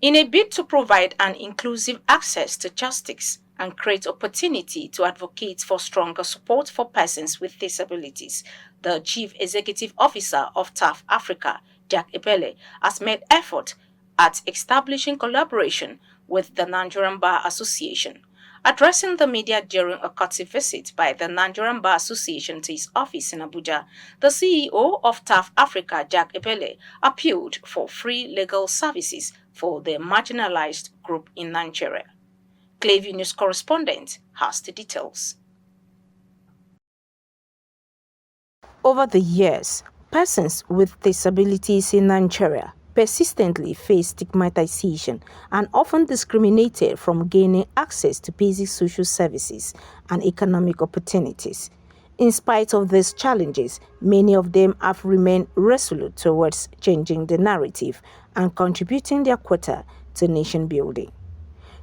in a bid to provide an inclusive access to justice and create opportunity to advocate for stronger support for persons with disabilities. The Chief Executive Officer of TAF Africa, Jack Ebele, has made effort at establishing collaboration with the Nigerian Bar Association. Addressing the media during a courtesy visit by the Nigerian Bar Association to his office in Abuja, the CEO of TAF Africa, Jack Ebele, appealed for free legal services for the marginalized group in Nigeria. Clearview News correspondent has the details. Over the years, persons with disabilities in Nigeria persistently face stigmatization and often discriminated from gaining access to basic social services and economic opportunities. In spite of these challenges, many of them have remained resolute towards changing the narrative and contributing their quota to nation building.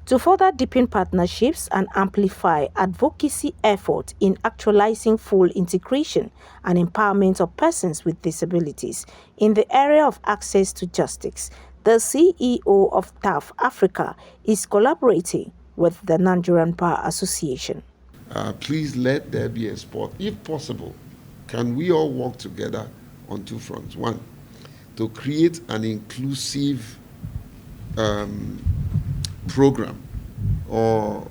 To further deepen partnerships and amplify advocacy efforts in actualizing full integration and empowerment of persons with disabilities in the area of access to justice, the CEO of TAF Africa is collaborating with the Nigerian Bar Association. Please let there be a spot. If possible, can we all work together on two fronts? One, to create an inclusive program or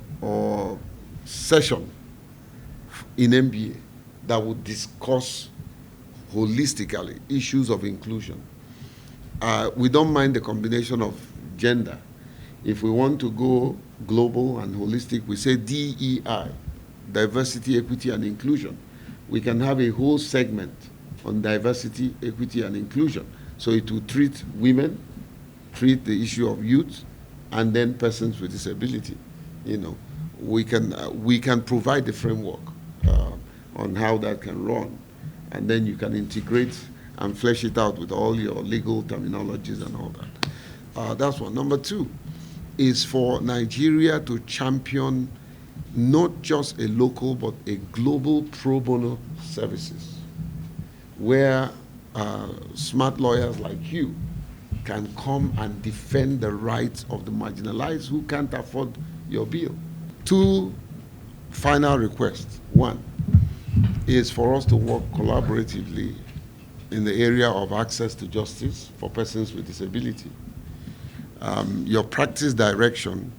session in MBA that would discuss holistically issues of inclusion. We don't mind the combination of gender. If we want to go global and holistic, we say DEI, diversity, equity, and inclusion. We can have a whole segment on diversity, equity, and inclusion. So it will treat women, treat the issue of youth, and then persons with disability. You know, we can provide the framework on how that can run, and then you can integrate and flesh it out with all your legal terminologies and all that. That's one. Number two is for Nigeria to champion not just a local but a global pro bono services, where smart lawyers like you can come and defend the rights of the marginalized who can't afford your bill. Two final requests. One is for us to work collaboratively in the area of access to justice for persons with disability. Your practice direction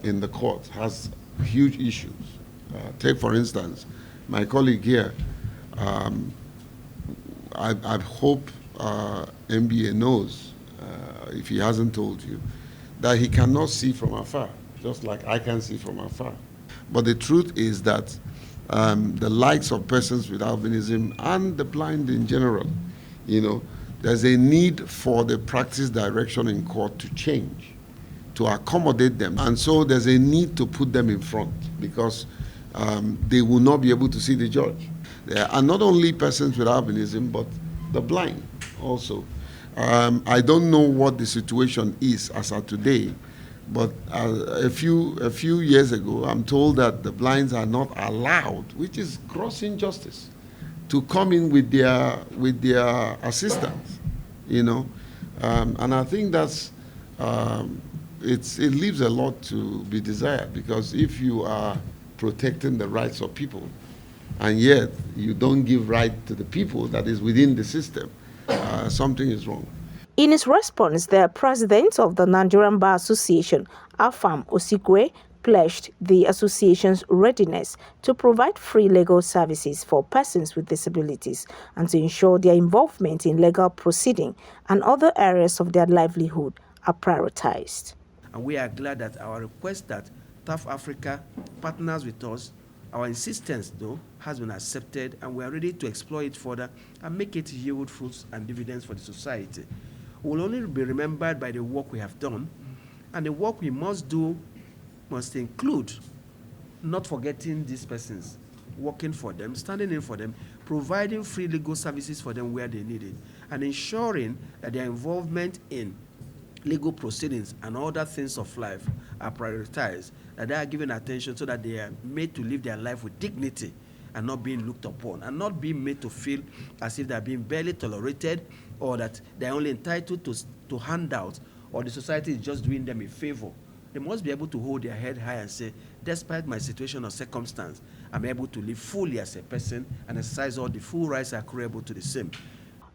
in the court has huge issues. Take, for instance, my colleague here, I hope MBA knows, if he hasn't told you, that he cannot see from afar, just like I can see from afar. But the truth is that the likes of persons with albinism and the blind in general, you know, there's a need for the practice direction in court to change, to accommodate them. And so there's a need to put them in front because they will not be able to see the judge. There are not only persons with albinism, but the blind also. I don't know what the situation is as of today, but a few years ago, I'm told that the blinds are not allowed, which is gross injustice, to come in with their assistants, you know. And I think that's it leaves a lot to be desired, because if you are protecting the rights of people and yet you don't give right to the people that is within the system, something is wrong. In his response, the president of the Nigerian Bar Association, Afam Osikwe, pledged the association's readiness to provide free legal services for persons with disabilities and to ensure their involvement in legal proceeding and other areas of their livelihood are prioritized. And we are glad that our request that TAF Africa partners with us, our insistence, though, has been accepted, and we are ready to explore it further and make it yield fruits and dividends for the society. We will only be remembered by the work we have done, and the work we must do must include not forgetting these persons, working for them, standing in for them, providing free legal services for them where they need it, and ensuring that their involvement in legal proceedings and other things of life are prioritized, that they are given attention so that they are made to live their life with dignity and not being looked upon, and not being made to feel as if they are being barely tolerated or that they are only entitled to handouts or the society is just doing them a favor. They must be able to hold their head high and say, despite my situation or circumstance, I'm able to live fully as a person and exercise all the full rights accruable to the same.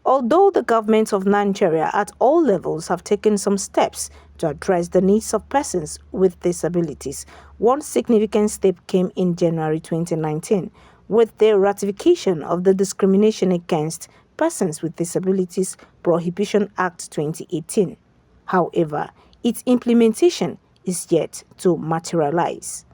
Although the governments of Nigeria at all levels have taken some steps to address the needs of persons with disabilities, one significant step came in January 2019 with the ratification of the Discrimination Against Persons with Disabilities Prohibition Act 2018. However, its implementation is yet to materialize.